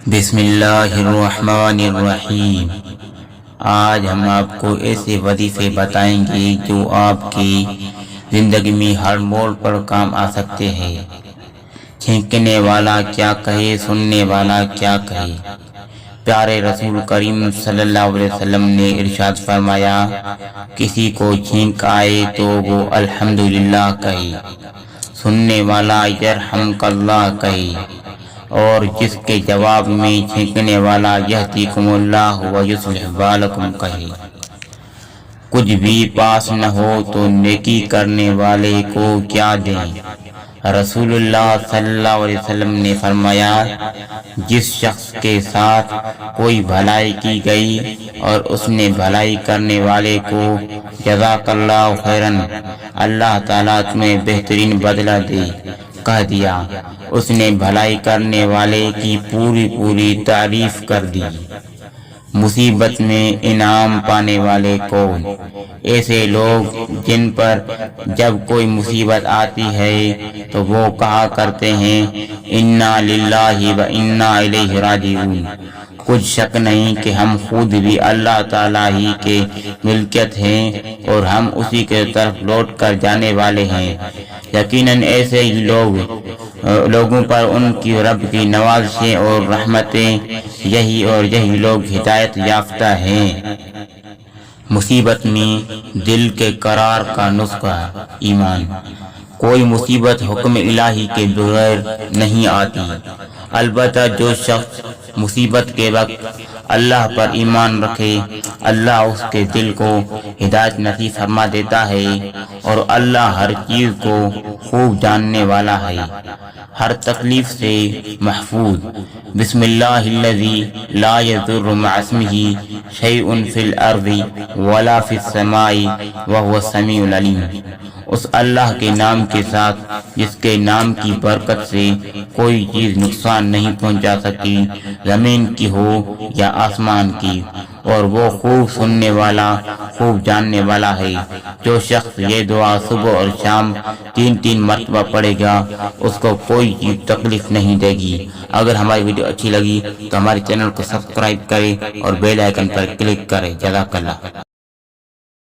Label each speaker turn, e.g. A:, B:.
A: بسم اللہ الرحمن الرحیم۔ آج ہم آپ کو ایسے وظیفے بتائیں گے جو آپ کی زندگی میں ہر موڑ پر کام آ سکتے ہیں۔ چھینکنے والا کیا کہے، سننے والا کیا کہے۔ پیارے رسول کریم صلی اللہ علیہ وسلم نے ارشاد فرمایا، کسی کو چھینک آئے تو وہ الحمدللہ کہے، سننے والا یرحمک اللہ کہے، اور جس کے جواب میں چھینکنے والا یہدیکم اللہ ویصلح بالکم کہے۔ کچھ بھی پاس نہ ہو تو نیکی کرنے والے کو کیا دیں۔ رسول اللہ صلی اللہ علیہ وسلم نے فرمایا، جس شخص کے ساتھ کوئی بھلائی کی گئی اور اس نے بھلائی کرنے والے کو جزاک اللہ خیرن، اللہ تعالیٰ تمہیں بہترین بدلہ دے، کہہ دیا، اس نے بھلائی کرنے والے کی پوری تعریف کر دی۔ مصیبت میں انعام پانے والے کون؟ ایسے لوگ جن پر جب کوئی مصیبت آتی ہے تو وہ کہا کرتے ہیں، انا للہ و انا الیہ راجعون۔ کچھ شک نہیں کہ ہم خود بھی اللہ تعالیٰ ہی کے ملکیت ہیں اور ہم اسی کے طرف لوٹ کر جانے والے ہیں۔ یقیناً ایسے ہی لوگوں پر ان کی رب کی نوازشیں اور رحمتیں، یہی لوگ ہدایت یافتہ ہیں۔ مصیبت میں دل کے قرار کا نسخہ ایمان۔ کوئی مصیبت حکم الہی کے بغیر نہیں آتی، البتہ جو شخص مصیبت کے وقت اللہ پر ایمان رکھے، اللہ اس کے دل کو ہدایت نصیب فرما دیتا ہے، اور اللہ ہر چیز کو خوب جاننے والا ہے، ہر تکلیف سے محفوظ۔ بسم اللہ الذی لا یضر مع اسمہ شیء فی الارض ولا فی السماء وہو السمیع العلیم۔ اس اللہ کے نام کے ساتھ جس کے نام کی برکت سے کوئی چیز نقصان نہیں پہنچا سکتی، زمین کی ہو یا آسمان کی، اور وہ خوب سننے والا، خوب جاننے والا ہے۔ جو شخص یہ دعا صبح اور شام 3 مرتبہ پڑھے گا، اس کو کوئی چیز تکلیف نہیں دے گی۔ اگر ہماری ویڈیو اچھی لگی تو ہمارے چینل کو سبسکرائب کریں اور بیل آئیکن پر کلک کریں۔ جزاک اللہ۔